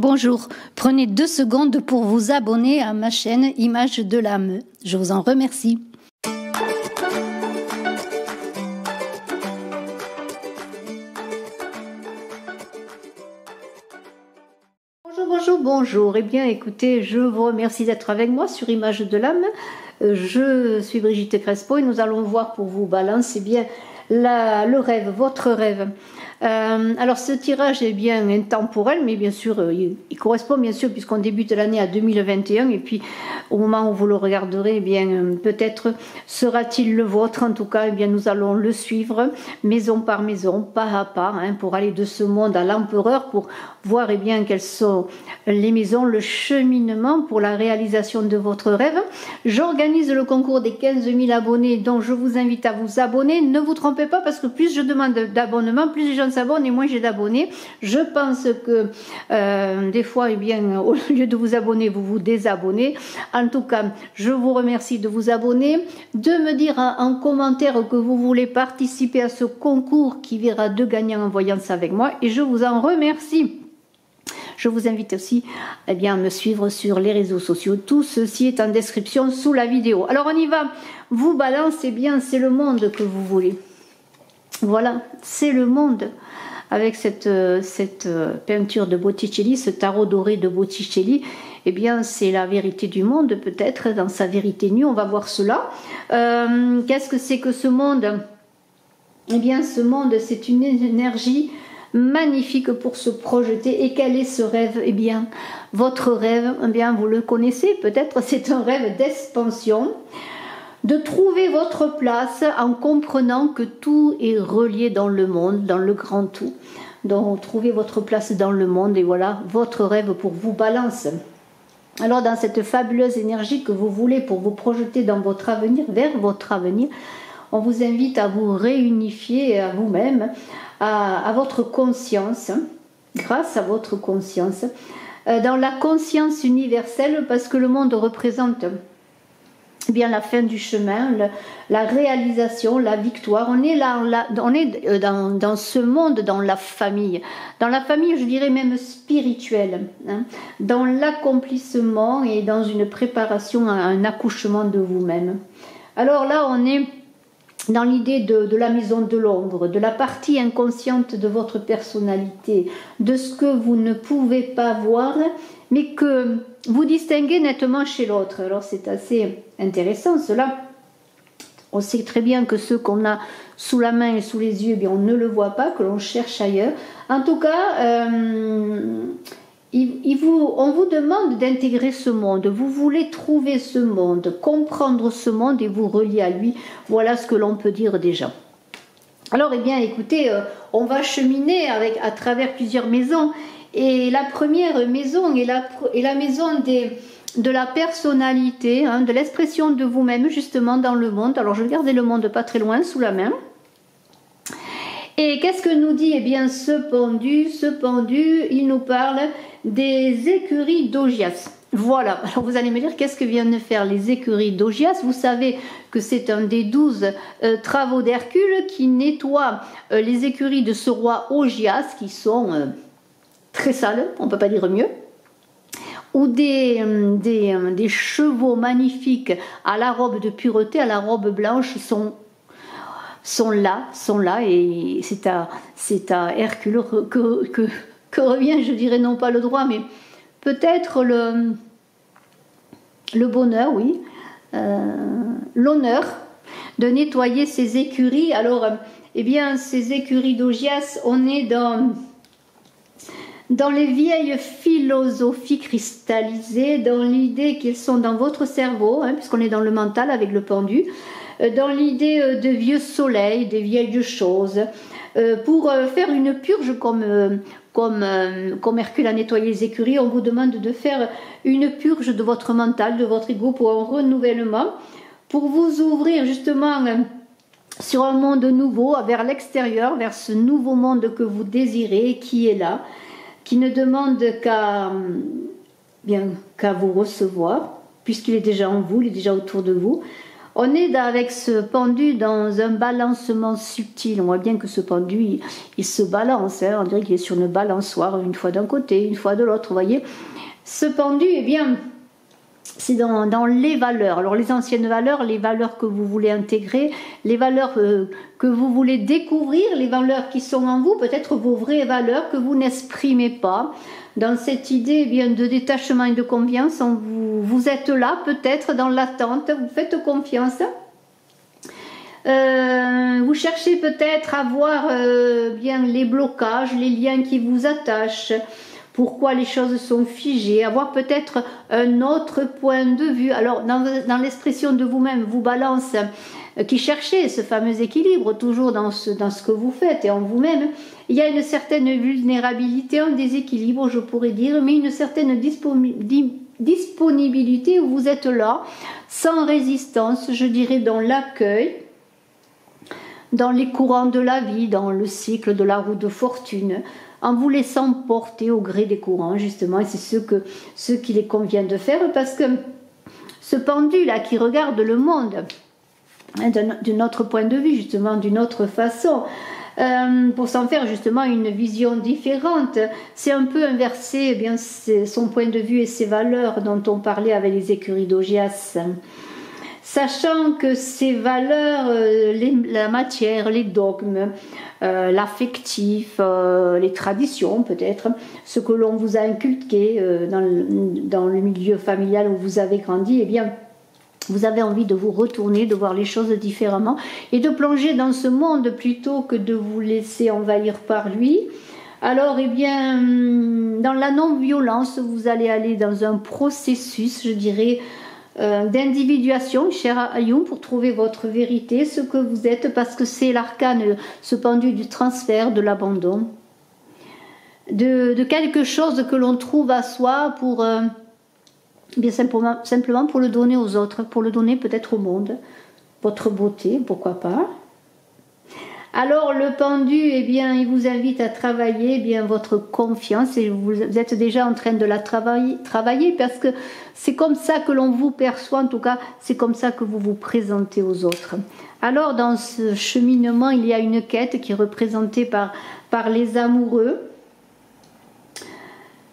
Bonjour, prenez 2 secondes pour vous abonner à ma chaîne Images de l'âme. Je vous en remercie. Bonjour. Eh bien, écoutez, je vous remercie d'être avec moi sur Images de l'âme. Je suis Brigitte Crespo et nous allons voir pour vous, Balance, eh bien, le rêve, votre rêve. Alors ce tirage est bien intemporel, mais bien sûr il correspond bien sûr puisqu'on débute l'année à 2021 et puis au moment où vous le regarderez, eh bien peut-être sera-t-il le vôtre. En tout cas, eh bien nous allons le suivre maison par maison, pas à pas, pour aller de ce monde à l'empereur, pour voir bien quelles sont les maisons, le cheminement pour la réalisation de votre rêve. J'organise le concours des 15 000 abonnés, dont je vous invite à vous abonner. Ne vous trompez pas, parce que plus je demande d'abonnement, plus les gens s'abonnent et moins j'ai d'abonnés. Je pense que des fois, eh bien, au lieu de vous abonner, vous vous désabonnez. En tout cas, je vous remercie de vous abonner, de me dire en commentaire que vous voulez participer à ce concours qui verra 2 gagnants en voyance avec moi, et je vous en remercie. Je vous invite aussi à me suivre sur les réseaux sociaux. Tout ceci est en description sous la vidéo. Alors on y va. Vous, Balance, eh bien c'est le monde que vous voulez. Voilà, c'est le monde. Avec cette peinture de Botticelli, ce tarot doré de Botticelli, eh bien c'est la vérité du monde, peut-être dans sa vérité nue. On va voir cela. Qu'est-ce que c'est que ce monde? Eh bien ce monde, c'est une énergie magnifique pour se projeter. Et quel est ce rêve? Eh bien votre rêve, eh bien vous le connaissez peut-être, c'est un rêve d'expansion, de trouver votre place en comprenant que tout est relié dans le monde, dans le grand tout. Donc trouvez votre place dans le monde, et voilà votre rêve pour vous, Balance. Alors dans cette fabuleuse énergie que vous voulez pour vous projeter dans votre avenir, vers votre avenir, on vous invite à vous réunifier à vous-même, à votre conscience, grâce à votre conscience, dans la conscience universelle, parce que le monde représente bien la fin du chemin, la réalisation, la victoire. On est là, on est dans ce monde, dans la famille, je dirais même spirituelle, dans l'accomplissement et dans une préparation à un accouchement de vous-même. Alors là, on est dans l'idée de la maison de l'ombre, de la partie inconsciente de votre personnalité, de ce que vous ne pouvez pas voir, mais que vous distinguez nettement chez l'autre. Alors c'est assez intéressant cela. On sait très bien que ce qu'on a sous la main et sous les yeux, eh bien, on ne le voit pas, que l'on cherche ailleurs. En tout cas, on vous demande d'intégrer ce monde, vous voulez trouver ce monde, comprendre ce monde et vous relier à lui. Voilà ce que l'on peut dire déjà. Alors, eh bien, écoutez, on va cheminer à travers plusieurs maisons. Et la première maison est la maison de la personnalité, de l'expression de vous-même, justement, dans le monde. Alors, je vais garder le monde pas très loin, sous la main. Et qu'est-ce que nous dit? Eh bien, ce pendu, il nous parle des écuries d'Augias. Voilà, alors vous allez me dire, qu'est-ce que viennent de faire les écuries d'Augias? Vous savez que c'est un des 12 travaux d'Hercule qui nettoie les écuries de ce roi Augias, qui sont très sales, on ne peut pas dire mieux, ou des chevaux magnifiques à la robe de pureté, à la robe blanche, sont là, et c'est à Hercule que revient, je dirais, non pas le droit, mais peut-être le bonheur, oui, l'honneur de nettoyer ces écuries. Alors, eh bien, ces écuries d'Augias, on est dans les vieilles philosophies cristallisées, dans l'idée qu'elles sont dans votre cerveau, puisqu'on est dans le mental avec le pendu, dans l'idée de vieux soleils, des vieilles choses, pour faire une purge comme Hercule a nettoyé les écuries. On vous demande de faire une purge de votre mental, de votre ego, pour un renouvellement, pour vous ouvrir justement sur un monde nouveau, vers l'extérieur, vers ce nouveau monde que vous désirez, qui est là, qui ne demande qu'à vous recevoir, puisqu'il est déjà en vous, il est déjà autour de vous. On est avec ce pendu dans un balancement subtil. On voit bien que ce pendu, il se balance. Hein. On dirait qu'il est sur une balançoire, une fois d'un côté, une fois de l'autre. Vous voyez, ce pendu, eh bien, c'est dans les valeurs. Alors les anciennes valeurs, les valeurs que vous voulez intégrer, les valeurs que vous voulez découvrir, les valeurs qui sont en vous, peut-être vos vraies valeurs que vous n'exprimez pas. Dans cette idée eh bien, de détachement et de confiance, vous êtes là peut-être dans l'attente, vous faites confiance. Vous cherchez peut-être à voir bien les blocages, les liens qui vous attachent. Pourquoi les choses sont figées, avoir peut-être un autre point de vue. Alors, dans l'expression de vous-même, vous balance, qui cherchez ce fameux équilibre, toujours dans ce que vous faites et en vous-même, il y a une certaine vulnérabilité, un déséquilibre, je pourrais dire, mais une certaine disponibilité où vous êtes là, sans résistance, je dirais, dans l'accueil, dans les courants de la vie, dans le cycle de la roue de fortune, en vous laissant porter au gré des courants, justement, et c'est ce qu'il est convient de faire, parce que ce pendu-là qui regarde le monde hein, d'un autre point de vue, justement, d'une autre façon, pour s'en faire justement une vision différente, c'est un peu inverser eh bien, son point de vue et ses valeurs dont on parlait avec les écuries d'Augias. Sachant que ces valeurs, la matière, les dogmes, l'affectif, les traditions peut-être, ce que l'on vous a inculqué dans le milieu familial où vous avez grandi, eh bien, vous avez envie de vous retourner, de voir les choses différemment et de plonger dans ce monde plutôt que de vous laisser envahir par lui. Alors, eh bien, dans la non-violence, vous allez aller dans un processus, je dirais, d'individuation, cher Ayum, pour trouver votre vérité, ce que vous êtes, parce que c'est l'arcane, ce pendu du transfert, de l'abandon, de quelque chose que l'on trouve à soi pour, bien simplement pour le donner aux autres, pour le donner peut-être au monde, votre beauté, pourquoi pas. Alors le pendu, eh bien, il vous invite à travailler eh bien, votre confiance et vous êtes déjà en train de la travailler parce que c'est comme ça que l'on vous perçoit, en tout cas c'est comme ça que vous vous présentez aux autres. Alors dans ce cheminement, il y a une quête qui est représentée par les amoureux.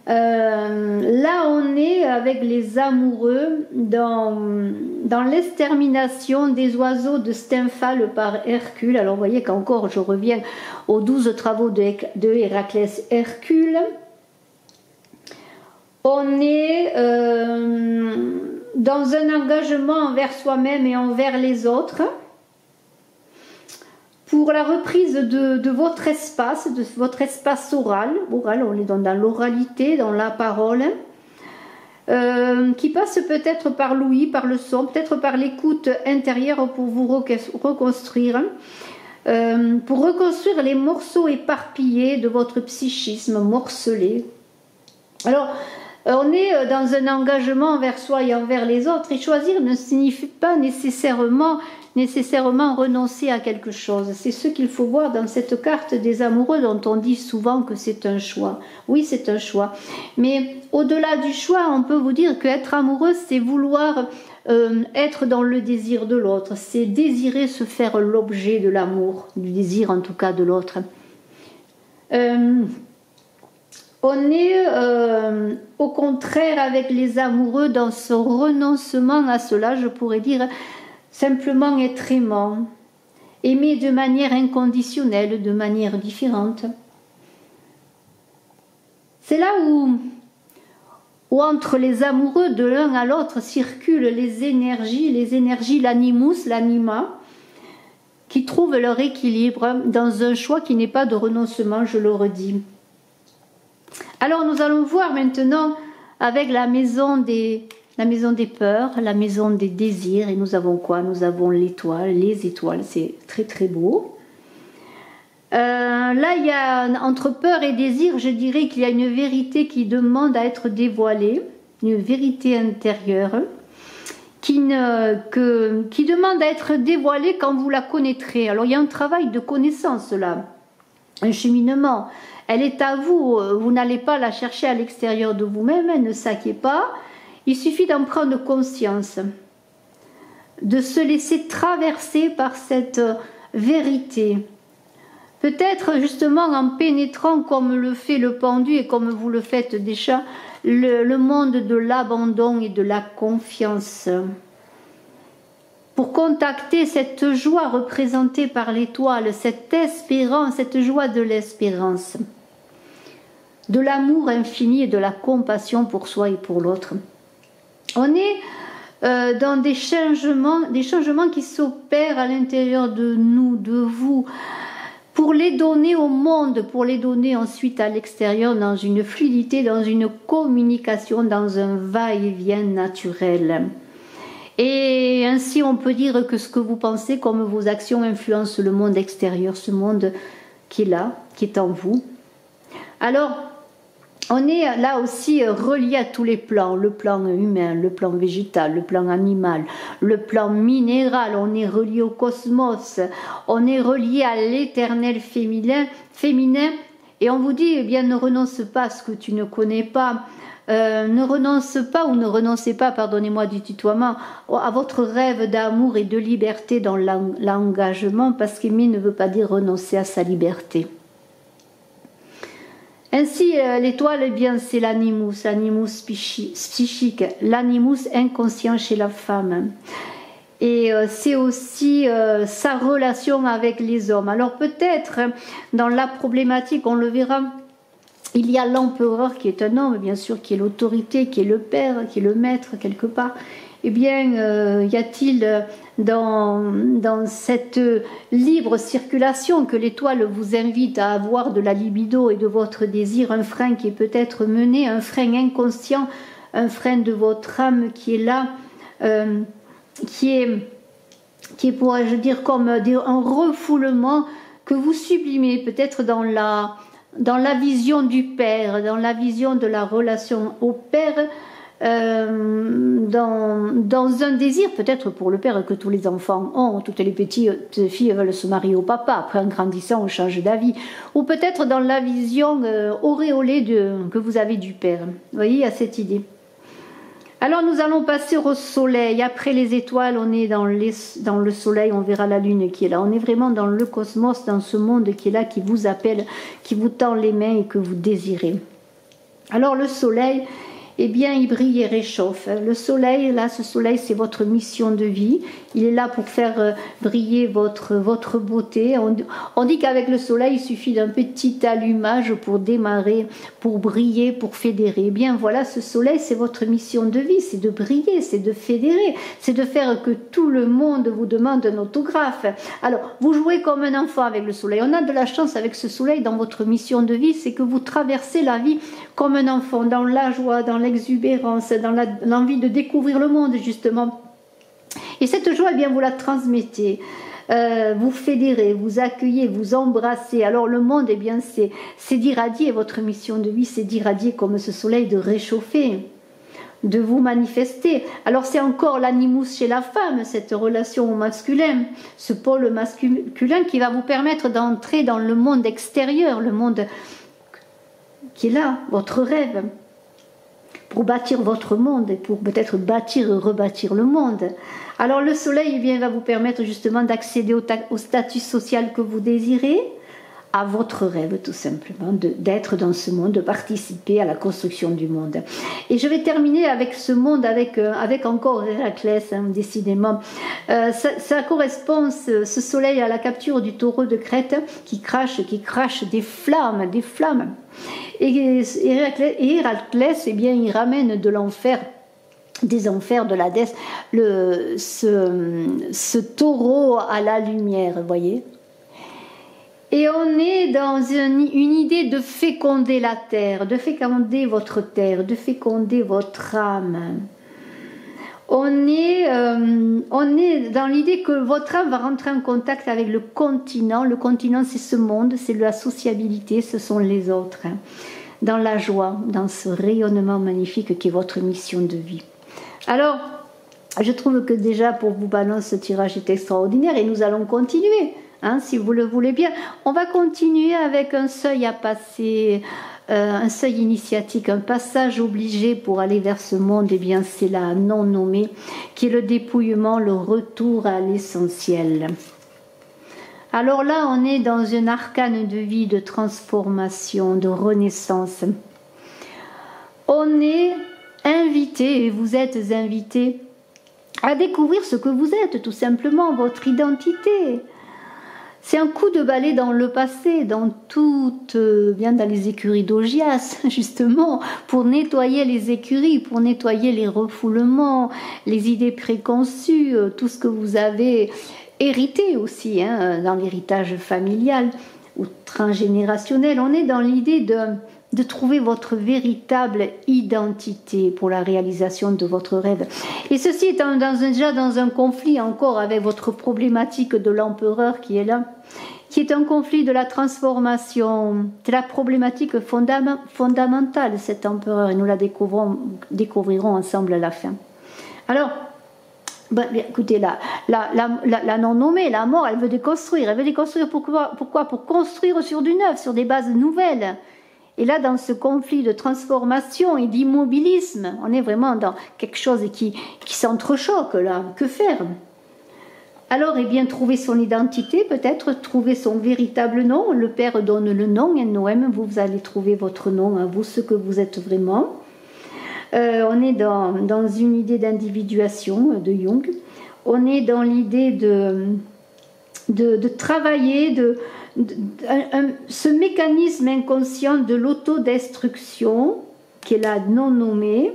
Là on est avec les amoureux dans l'extermination des oiseaux de Stymphale par Hercule. Alors vous voyez qu'encore je reviens aux 12 travaux de Héraclès Hercule. On est dans un engagement envers soi-même et envers les autres pour la reprise de votre espace oral, on est dans l'oralité, dans la parole, qui passe peut-être par l'ouïe, par le son, peut-être par l'écoute intérieure pour vous reconstruire, pour reconstruire les morceaux éparpillés de votre psychisme morcelé. Alors, on est dans un engagement envers soi et envers les autres, et choisir ne signifie pas nécessairement renoncer à quelque chose. C'est ce qu'il faut voir dans cette carte des amoureux dont on dit souvent que c'est un choix. Oui, c'est un choix. Mais au-delà du choix, on peut vous dire qu'être amoureux, c'est vouloir être dans le désir de l'autre. C'est désirer se faire l'objet de l'amour, du désir en tout cas de l'autre. On est au contraire avec les amoureux dans ce renoncement à cela, je pourrais dire, simplement être aimant, aimer de manière inconditionnelle, de manière différente. C'est là où entre les amoureux de l'un à l'autre circulent les énergies, l'animus, l'anima, qui trouvent leur équilibre dans un choix qui n'est pas de renoncement, je le redis. Alors nous allons voir maintenant avec la maison des peurs, la maison des désirs, et nous avons quoi? Nous avons l'étoile, les étoiles, c'est très très beau. Là, il y a entre peur et désir, je dirais qu'il y a une vérité qui demande à être dévoilée, une vérité intérieure, qui demande à être dévoilée quand vous la connaîtrez. Alors il y a un travail de connaissance là, un cheminement. Elle est à vous, vous n'allez pas la chercher à l'extérieur de vous-même, ne saquez pas. Il suffit d'en prendre conscience. de se laisser traverser par cette vérité. Peut-être justement en pénétrant comme le fait le pendu et comme vous le faites déjà, le monde de l'abandon et de la confiance. Pour contacter cette joie représentée par l'étoile, cette espérance, cette joie de l'espérance, de l'amour infini et de la compassion pour soi et pour l'autre. On est dans des changements qui s'opèrent à l'intérieur de nous, de vous, pour les donner au monde, pour les donner ensuite à l'extérieur dans une fluidité, dans une communication, dans un va-et-vient naturel. Et ainsi on peut dire que ce que vous pensez comme vos actions influencent le monde extérieur, ce monde qui est là, qui est en vous. Alors, on est là aussi relié à tous les plans, le plan humain, le plan végétal, le plan animal, le plan minéral, on est relié au cosmos, on est relié à l'éternel féminin, et on vous dit, eh bien, ne renonce pas à ce que tu ne connais pas, ne renonce pas ou ne renoncez pas, pardonnez-moi du tutoiement, à votre rêve d'amour et de liberté dans l'engagement, parce qu'aimer ne veut pas dire renoncer à sa liberté. Ainsi, l'étoile, eh bien, c'est l'animus psychique, l'animus inconscient chez la femme. Et c'est aussi sa relation avec les hommes. Alors peut-être, dans la problématique, on le verra, il y a l'empereur qui est un homme, bien sûr, qui est l'autorité, qui est le père, qui est le maître, quelque part. Eh bien, y a-t-il dans cette libre circulation que l'étoile vous invite à avoir de la libido et de votre désir, un frein qui est peut-être mené, un frein inconscient, un frein de votre âme qui est là, qui est, pourrais-je dire, comme un refoulement que vous sublimez peut-être dans la vision du Père, dans la vision de la relation au Père, dans un désir peut-être pour le père que tous les enfants ont, toutes les petites filles veulent se marier au papa, après en grandissant on change d'avis, ou peut-être dans la vision auréolée que vous avez du père. Vous voyez, il y a cette idée. Alors nous allons passer au soleil, après les étoiles on est dans le soleil, on verra la lune qui est là, on est vraiment dans le cosmos, dans ce monde qui est là, qui vous appelle, qui vous tend les mains et que vous désirez. Alors le soleil, eh bien, il brille et réchauffe. Le soleil, là, ce soleil, c'est votre mission de vie. Il est là pour faire briller votre beauté. On dit qu'avec le soleil, il suffit d'un petit allumage pour démarrer, pour briller, pour fédérer. Eh bien, voilà, ce soleil, c'est votre mission de vie. C'est de briller, c'est de fédérer, c'est de faire que tout le monde vous demande un autographe. Alors, vous jouez comme un enfant avec le soleil. On a de la chance avec ce soleil dans votre mission de vie, c'est que vous traversez la vie comme un enfant, dans la joie, dans l'exubérance, dans l'envie de découvrir le monde, justement. Et cette joie, eh bien, vous la transmettez, vous fédérez, vous accueillez, vous embrassez. Alors le monde, eh bien, c'est d'irradier, votre mission de vie, c'est d'irradier comme ce soleil, de réchauffer, de vous manifester. Alors c'est encore l'animus chez la femme, cette relation au masculin, ce pôle masculin qui va vous permettre d'entrer dans le monde extérieur, le monde qui est là, votre rêve, pour bâtir votre monde et pour peut-être bâtir et rebâtir le monde. Alors le soleil, eh bien, va vous permettre justement d'accéder au statut social que vous désirez, à votre rêve tout simplement, d'être dans ce monde, de participer à la construction du monde. Et je vais terminer avec ce monde, avec encore Héraclès, hein, décidément. Ça correspond, ce soleil, à la capture du taureau de Crète qui crache des flammes. Et Héraclès, eh bien, il ramène de l'enfer, des enfers de l'Hadès, ce taureau à la lumière, vous voyez. Et on est dans une idée de féconder la terre, de féconder votre terre, de féconder votre âme. On est dans l'idée que votre âme va rentrer en contact avec le continent. Le continent, c'est ce monde, c'est la sociabilité, ce sont les autres. Hein. Dans la joie, dans ce rayonnement magnifique qui est votre mission de vie. Alors, je trouve que déjà pour vous, Balance, ce tirage est extraordinaire et nous allons continuer. Hein, si vous le voulez bien, on va continuer avec un seuil à passer un seuil initiatique, un passage obligé pour aller vers ce monde, eh bien c'est la non-nommée, qui est le dépouillement, le retour à l'essentiel. Alors là, on est dans une arcane de vie, de transformation, de renaissance. On est invité, et vous êtes invité, à découvrir ce que vous êtes, tout simplement, votre identité. C'est un coup de balai dans le passé, dans bien dans les écuries d'Augias, justement, pour nettoyer les écuries, pour nettoyer les refoulements, les idées préconçues, tout ce que vous avez hérité aussi, hein, dans l'héritage familial ou transgénérationnel. On est dans l'idée de trouver votre véritable identité pour la réalisation de votre rêve. Et ceci étant déjà dans un conflit encore avec votre problématique de l'empereur qui est là, qui est un conflit de la transformation. C'est la problématique fondamentale, cet empereur, et nous la découvrirons ensemble à la fin. Alors, écoutez, la non-nommée, la mort, elle veut déconstruire. Elle veut déconstruire pourquoi? Pour construire sur du neuf, sur des bases nouvelles. Et là, dans ce conflit de transformation et d'immobilisme, on est vraiment dans quelque chose qui s'entrechoque là. Que faire? Alors, eh bien, trouver son identité, peut-être trouver son véritable nom. Le Père donne le nom, Noëm, vous allez trouver votre nom à vous, ce que vous êtes vraiment. On est dans une idée d'individuation de Jung. On est dans l'idée de travailler, ce mécanisme inconscient de l'autodestruction, qui est la non-nommée.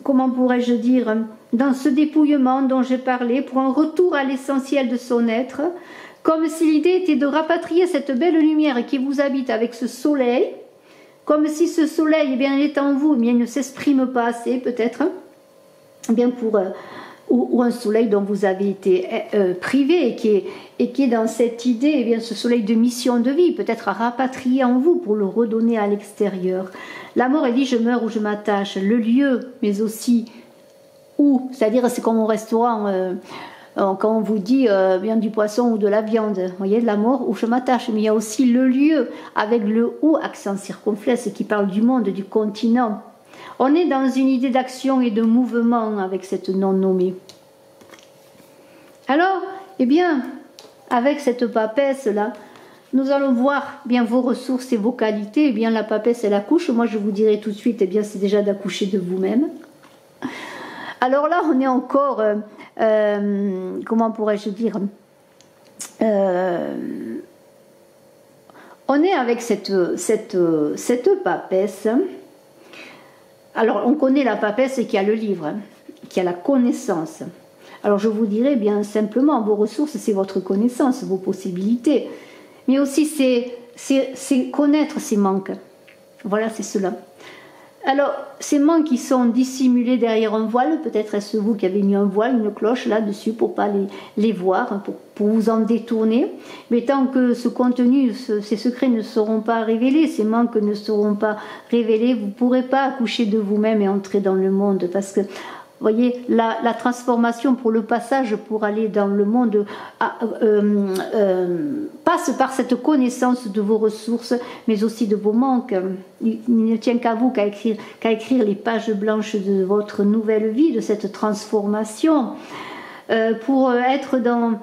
Comment pourrais-je dire? Dans ce dépouillement dont j'ai parlé, pour un retour à l'essentiel de son être, comme si l'idée était de rapatrier cette belle lumière qui vous habite avec ce soleil, comme si ce soleil, eh bien, il est en vous, mais il ne s'exprime pas assez, peut-être, eh bien, ou un soleil dont vous avez été privé et qui est dans cette idée, eh bien, ce soleil de mission de vie, peut-être à rapatrier en vous pour le redonner à l'extérieur. La mort, elle dit je meurs ou je m'attache, le lieu, mais aussi où, c'est-à-dire c'est comme au restaurant, quand on vous dit bien du poisson ou de la viande, vous voyez, de la mort où je m'attache, mais il y a aussi le lieu avec le ou, accent circonflexe, qui parle du monde, du continent. On est dans une idée d'action et de mouvement avec cette non-nommée. Alors, eh bien, avec cette papesse-là, nous allons voir bien vos ressources et vos qualités. Eh bien, la papesse, elle accouche. Moi, je vous dirai tout de suite, eh bien, c'est déjà d'accoucher de vous-même. Alors là, on est encore, comment pourrais-je dire, on est avec cette papesse. Alors, on connaît la papesse qui a le livre, qui a la connaissance. Alors, je vous dirais bien simplement, vos ressources, c'est votre connaissance, vos possibilités. Mais aussi, c'est connaître ses manques. Voilà, c'est cela. Alors, ces manques qui sont dissimulés derrière un voile, peut-être est-ce vous qui avez mis un voile, une cloche là-dessus pour ne pas les voir, pour vous en détourner. Mais tant que ce contenu, ces secrets ne seront pas révélés, ces manques ne seront pas révélés, vous ne pourrez pas accoucher de vous-même et entrer dans le monde. Parce que, vous voyez, la transformation pour le passage, pour aller dans le monde, passe par cette connaissance de vos ressources, mais aussi de vos manques. Il ne tient qu'à vous, qu'à écrire les pages blanches de votre nouvelle vie, de cette transformation, pour être dans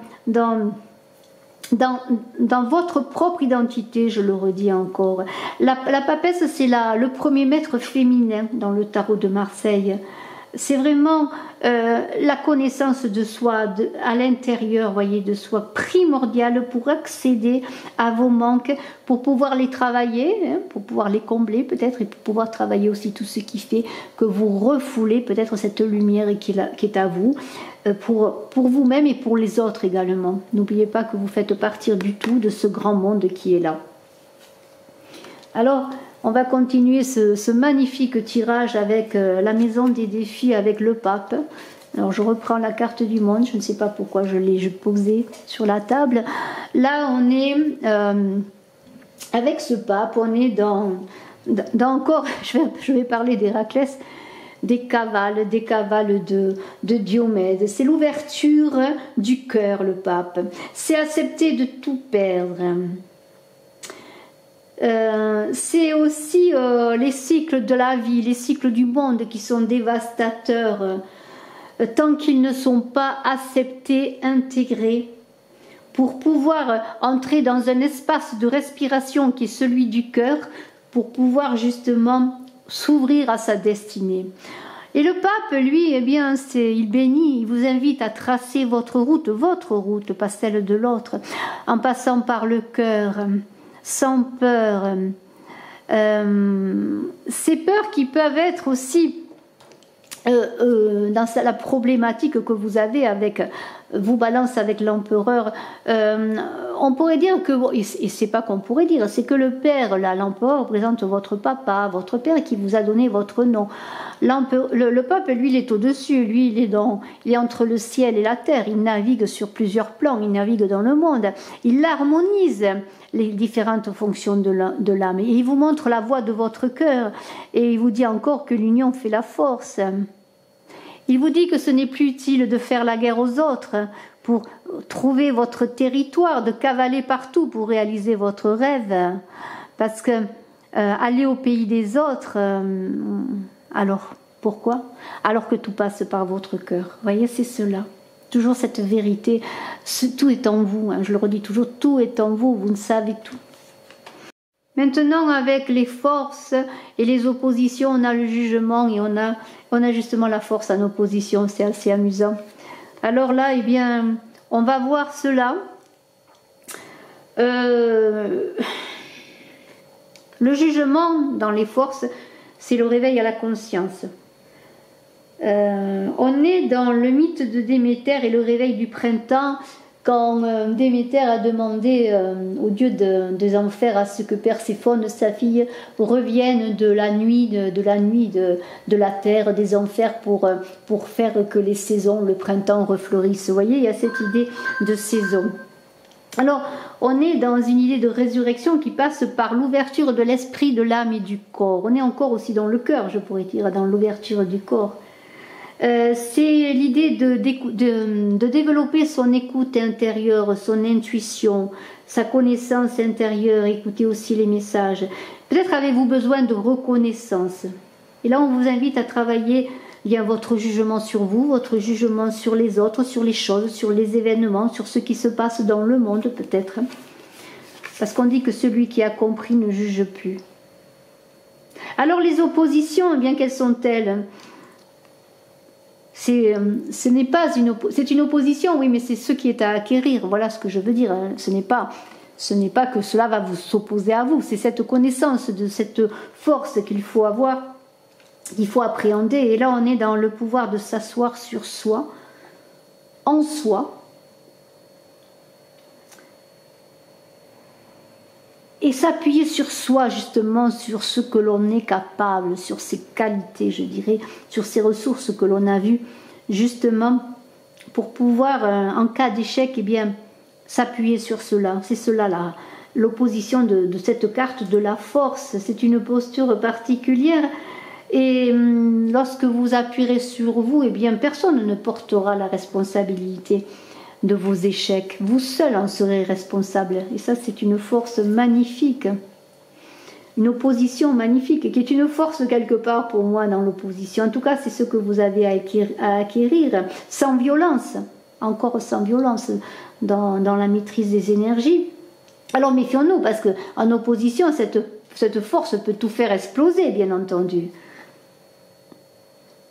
votre propre identité, je le redis encore. La papesse, c'est le premier maître féminin dans le tarot de Marseille. C'est vraiment la connaissance de soi à l'intérieur, voyez, de soi primordiale pour accéder à vos manques, pour pouvoir les travailler, hein, pour pouvoir les combler peut-être, et pour pouvoir travailler aussi tout ce qui fait que vous refoulez peut-être cette lumière qui est à vous, pour vous-même et pour les autres également. N'oubliez pas que vous faites partie du tout de ce grand monde qui est là. Alors, on va continuer ce magnifique tirage avec la maison des défis, avec le pape. Alors je reprends la carte du monde, je ne sais pas pourquoi je l'ai posée sur la table. Là on est, avec ce pape, on est dans encore, je vais parler d'Héraclès, des cavales de Diomède. C'est l'ouverture du cœur, le pape. C'est accepter de tout perdre. C'est aussi les cycles de la vie, les cycles du monde qui sont dévastateurs, tant qu'ils ne sont pas acceptés, intégrés, pour pouvoir entrer dans un espace de respiration qui est celui du cœur, pour pouvoir justement s'ouvrir à sa destinée. Et le pape, lui, eh bien, il bénit, il vous invite à tracer votre route, pas celle de l'autre, en passant par le cœur, sans peur. Ces peurs qui peuvent être aussi dans la problématique que vous avez avec vous balance avec l'empereur, on pourrait dire que, et c'est pas qu'on pourrait dire, c'est que le père, l'empereur représente votre papa, votre père qui vous a donné votre nom. Le pape, lui, il est au-dessus, lui, il est entre le ciel et la terre, il navigue sur plusieurs plans, il navigue dans le monde, il harmonise les différentes fonctions de l'âme, et il vous montre la voie de votre cœur, et il vous dit encore que l'union fait la force. Il vous dit que ce n'est plus utile de faire la guerre aux autres pour trouver votre territoire, de cavaler partout pour réaliser votre rêve. Parce que aller au pays des autres, alors pourquoi? Alors que tout passe par votre cœur. Vous voyez, c'est cela. Toujours cette vérité. Tout est en vous. Hein, je le redis toujours, tout est en vous. Vous ne savez tout. Maintenant, avec les forces et les oppositions, on a le jugement et on a justement la force en opposition. C'est assez amusant. Alors là, eh bien, on va voir cela. Le jugement dans les forces, c'est le réveil à la conscience. On est dans le mythe de Déméter et le réveil du printemps. Quand Déméter a demandé au dieu des enfers à ce que Perséphone, sa fille, revienne de la nuit de la terre, des enfers, pour faire que les saisons, le printemps refleurisse. Vous voyez, il y a cette idée de saison. Alors, on est dans une idée de résurrection qui passe par l'ouverture de l'esprit, de l'âme et du corps. On est encore aussi dans le cœur, je pourrais dire, dans l'ouverture du corps. C'est l'idée de développer son écoute intérieure, son intuition, sa connaissance intérieure, écouter aussi les messages. Peut-être avez-vous besoin de reconnaissance. Et là, on vous invite à travailler bien votre jugement sur vous, votre jugement sur les autres, sur les choses, sur les événements, sur ce qui se passe dans le monde peut-être. Parce qu'on dit que celui qui a compris ne juge plus. Alors les oppositions, eh bien quelles sont-elles ? C'est une opposition, oui, mais c'est ce qui est à acquérir. Voilà ce que je veux dire. Hein. Ce n'est pas que cela va vous s'opposer à vous. C'est cette connaissance de cette force qu'il faut avoir, qu'il faut appréhender. Et là, on est dans le pouvoir de s'asseoir sur soi, en soi, et s'appuyer sur soi, justement, sur ce que l'on est capable, sur ses qualités, je dirais, sur ses ressources que l'on a vues, justement, pour pouvoir, en cas d'échec, eh bien, s'appuyer sur cela. C'est cela, là, l'opposition de cette carte de la force. C'est une posture particulière. Et lorsque vous appuierez sur vous, eh bien, personne ne portera la responsabilité de vos échecs. Vous seul en serez responsable. Et ça, c'est une force magnifique. Une opposition magnifique, qui est une force quelque part pour moi dans l'opposition. En tout cas, c'est ce que vous avez à acquérir, sans violence, encore sans violence, dans la maîtrise des énergies. Alors méfions-nous, parce qu'en opposition, cette force peut tout faire exploser, bien entendu.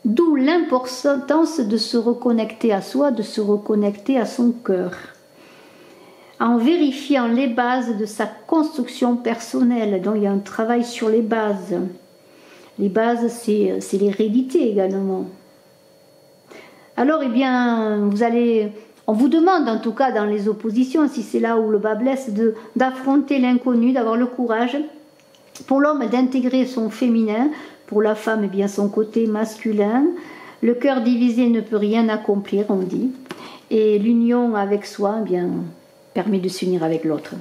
D'où l'importance de se reconnecter à soi, de se reconnecter à son cœur, en vérifiant les bases de sa construction personnelle. Donc il y a un travail sur les bases. Les bases, c'est l'hérédité également. Alors, eh bien, on vous demande, en tout cas dans les oppositions, si c'est là où le bas blesse, d'affronter l'inconnu, d'avoir le courage, pour l'homme d'intégrer son féminin, pour la femme, eh bien, son côté masculin. Le cœur divisé ne peut rien accomplir, on dit. Et l'union avec soi, eh bien, permet de s'unir avec l'autre.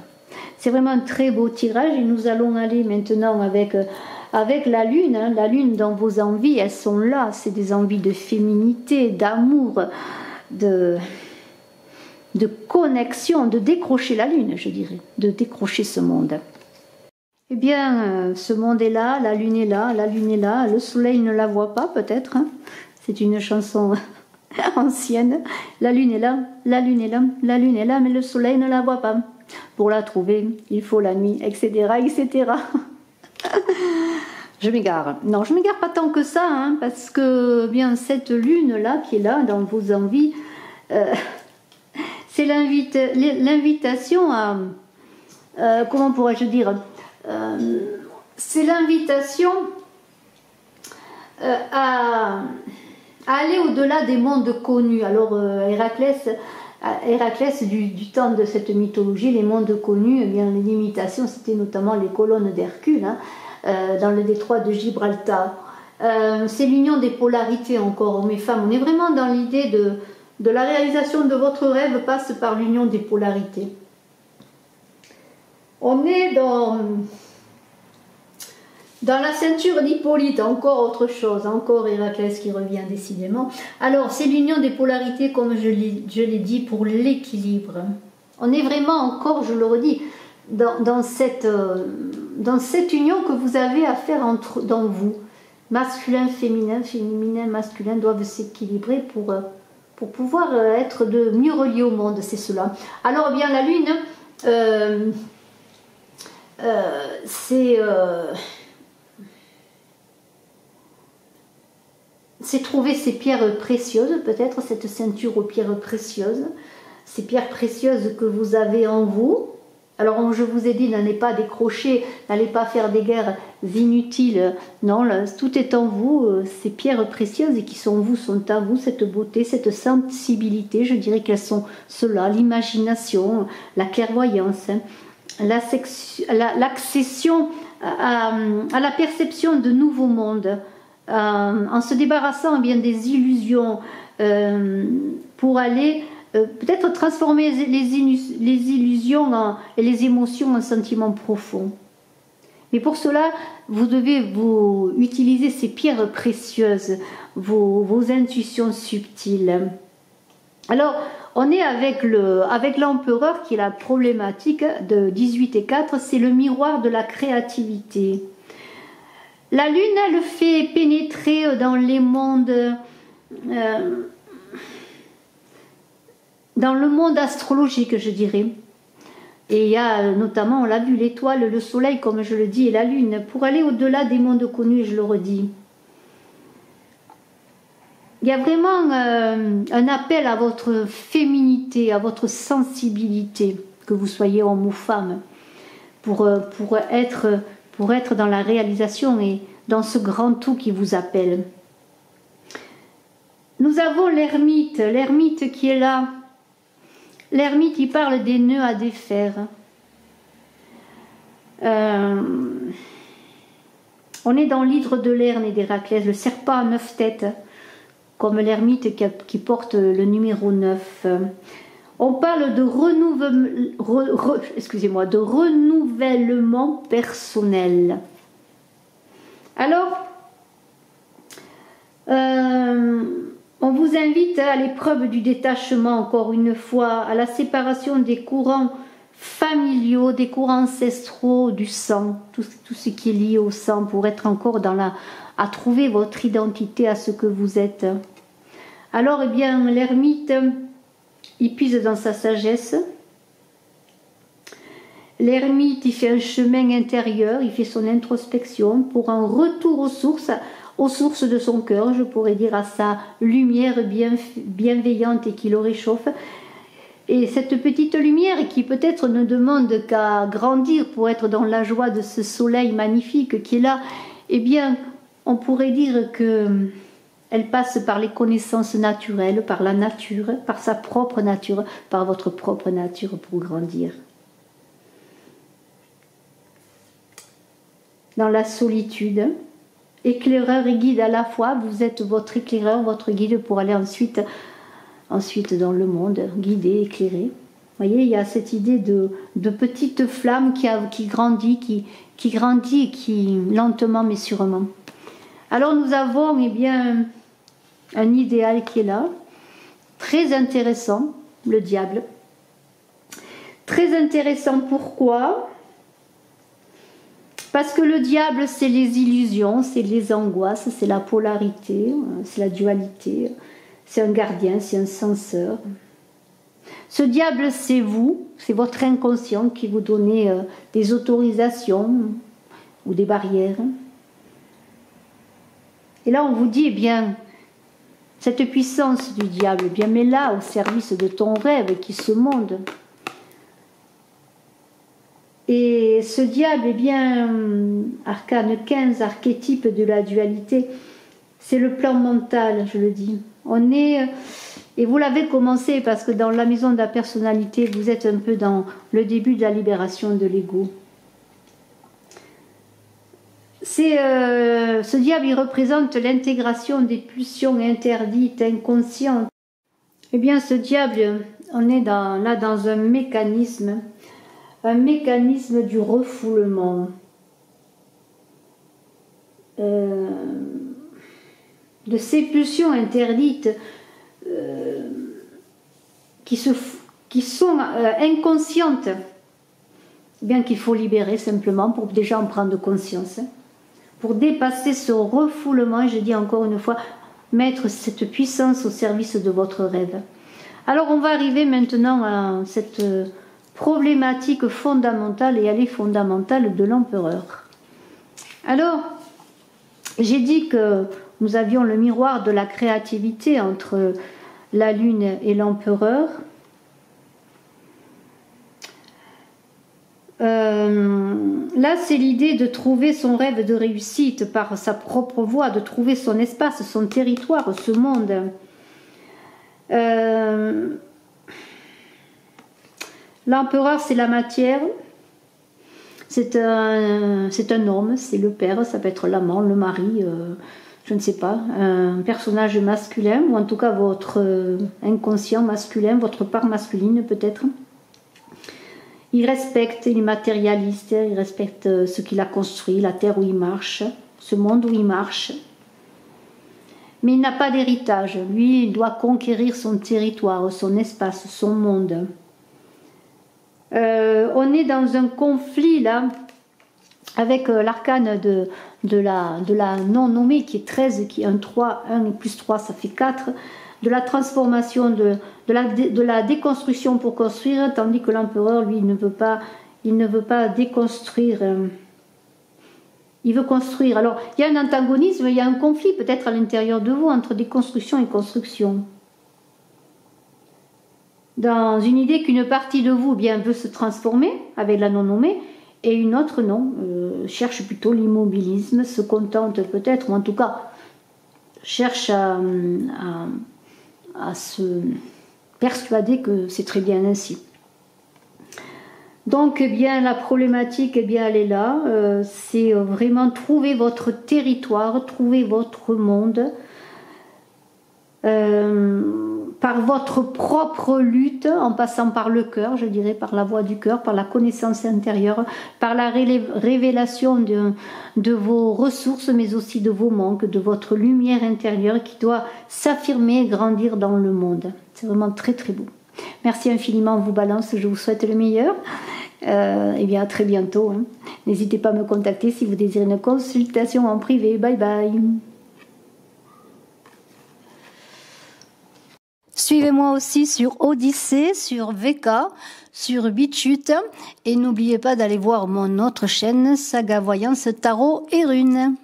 C'est vraiment un très beau tirage. Et nous allons aller maintenant avec la lune. Hein. La lune, dans vos envies, elles sont là. C'est des envies de féminité, d'amour, de connexion, de décrocher la lune, je dirais. De décrocher ce monde. Eh bien, ce monde est là, la lune est là, la lune est là, le soleil ne la voit pas peut-être, hein. C'est une chanson ancienne. La lune est là, la lune est là, la lune est là, mais le soleil ne la voit pas. Pour la trouver, il faut la nuit, etc., etc. Je m'égare. Non, je m'égare pas tant que ça, hein, parce que bien cette lune-là qui est là dans vos envies, c'est l'invitation à... comment pourrais-je dire, c'est l'invitation à aller au-delà des mondes connus. Alors Héraclès du temps de cette mythologie, les mondes connus, eh bien, les limitations, c'était notamment les colonnes d'Hercule, hein, dans le détroit de Gibraltar. C'est l'union des polarités encore, hommes et femmes. On est vraiment dans l'idée de la réalisation de votre rêve passe par l'union des polarités. On est dans la ceinture d'Hippolyte, encore autre chose, encore Héraclès qui revient décidément. Alors, c'est l'union des polarités, comme je l'ai dit, pour l'équilibre. On est vraiment encore, je le redis, dans cette union que vous avez à faire dans vous. Masculin, féminin, féminin, masculin doivent s'équilibrer pour pouvoir être mieux reliés au monde, c'est cela. Alors, bien, la Lune... c'est trouver ces pierres précieuses, peut-être cette ceinture aux pierres précieuses, ces pierres précieuses que vous avez en vous. Alors je vous ai dit, n'allez pas décrocher, n'allez pas faire des guerres inutiles, non, là, tout est en vous, ces pierres précieuses qui sont vous, sont à vous, cette beauté, cette sensibilité, je dirais qu'elles sont cela, l'imagination, la clairvoyance, hein, l'accession à la perception de nouveaux mondes, en se débarrassant bien des illusions pour aller peut-être transformer les illusions et les émotions en sentiments profonds. Mais pour cela, vous devez utiliser ces pierres précieuses, vos intuitions subtiles. Alors, on est avec l'empereur qui est la problématique de 18 et 4, c'est le miroir de la créativité. La lune, elle fait pénétrer dans les mondes, dans le monde astrologique, je dirais. Et il y a notamment, on l'a vu, l'étoile, le soleil, comme je le dis, et la lune, pour aller au-delà des mondes connus, je le redis. Il y a vraiment un appel à votre féminité, à votre sensibilité, que vous soyez homme ou femme, pour être dans la réalisation et dans ce grand tout qui vous appelle. Nous avons l'ermite qui est là. L'ermite, il parle des nœuds à défaire. On est dans l'hydre de Lerne et d'Héraclès, le serpent à 9 têtes, comme l'ermite qui porte le numéro 9. On parle de renouvellement personnel. Alors, on vous invite à l'épreuve du détachement, encore une fois, à la séparation des courants familiaux, des courants ancestraux, du sang, tout ce qui est lié au sang, pour être encore à trouver votre identité, à ce que vous êtes. Alors, eh bien, l'ermite, il puise dans sa sagesse. L'ermite, il fait un chemin intérieur, il fait son introspection pour un retour aux sources de son cœur, je pourrais dire, à sa lumière bienveillante et qui le réchauffe. Et cette petite lumière qui peut-être ne demande qu'à grandir pour être dans la joie de ce soleil magnifique qui est là, eh bien, on pourrait dire que elle passe par les connaissances naturelles, par la nature, par sa propre nature, par votre propre nature pour grandir. Dans la solitude, éclaireur et guide à la fois, vous êtes votre éclaireur, votre guide pour aller ensuite dans le monde, guider, éclairer. Vous voyez, il y a cette idée de petite flamme qui grandit, qui grandit, qui lentement mais sûrement. Alors nous avons eh bien, un idéal qui est là, très intéressant, le diable. Très intéressant, pourquoi ? Parce que le diable, c'est les illusions, c'est les angoisses, c'est la polarité, c'est la dualité, c'est un gardien, c'est un censeur. Ce diable, c'est vous, c'est votre inconscient qui vous donne des autorisations ou des barrières. Et là, on vous dit, eh bien, cette puissance du diable, eh bien, mets-la au service de ton rêve qui est ce monde. Et ce diable, eh bien, arcane 15, archétype de la dualité, c'est le plan mental, je le dis. On est, et vous l'avez commencé parce que dans la maison de la personnalité, vous êtes un peu dans le début de la libération de l'ego. Ce diable, il représente l'intégration des pulsions interdites, inconscientes. Eh bien, ce diable, on est là dans un mécanisme du refoulement, de ces pulsions interdites qui sont inconscientes, eh bien qu'il faut libérer simplement pour déjà en prendre conscience, pour dépasser ce refoulement, et je dis encore une fois, mettre cette puissance au service de votre rêve. Alors on va arriver maintenant à cette problématique fondamentale, et elle est fondamentale, de l'empereur. Alors, j'ai dit que nous avions le miroir de la créativité entre la lune et l'empereur. Là, c'est l'idée de trouver son rêve de réussite par sa propre voie, de trouver son espace, son territoire, ce monde. L'empereur, c'est la matière, c'est un homme, c'est le père, ça peut être l'amant, le mari, je ne sais pas, un personnage masculin, ou en tout cas votre inconscient masculin, votre part masculine peut-être. Il respecte, il est matérialiste, il respecte ce qu'il a construit, la terre où il marche, ce monde où il marche. Mais il n'a pas d'héritage, lui, il doit conquérir son territoire, son espace, son monde. On est dans un conflit là avec l'arcane de la non-nommée qui est 13, qui est 1, 3, 1 plus 3 ça fait 4, de la transformation, de la déconstruction pour construire, tandis que l'empereur lui il ne veut pas déconstruire, il veut construire. Alors il y a un antagonisme, il y a un conflit peut-être à l'intérieur de vous entre déconstruction et construction. Dans une idée qu'une partie de vous bien veut se transformer avec la non-nommée et une autre non, cherche plutôt l'immobilisme, se contente peut-être, ou en tout cas cherche à se persuader que c'est très bien ainsi. Donc eh bien, la problématique, eh bien, elle est là, c'est vraiment trouver votre territoire, trouver votre monde, par votre propre lutte, en passant par le cœur, je dirais, par la voix du cœur, par la connaissance intérieure, par la révélation de vos ressources, mais aussi de vos manques, de votre lumière intérieure qui doit s'affirmer et grandir dans le monde. C'est vraiment très très beau. Merci infiniment, vous balance, je vous souhaite le meilleur. Et bien à très bientôt. Hein. N'hésitez pas à me contacter si vous désirez une consultation en privé. Bye bye. Suivez-moi aussi sur Odyssée, sur VK, sur BitChute et n'oubliez pas d'aller voir mon autre chaîne Saga Voyance Tarot et Runes.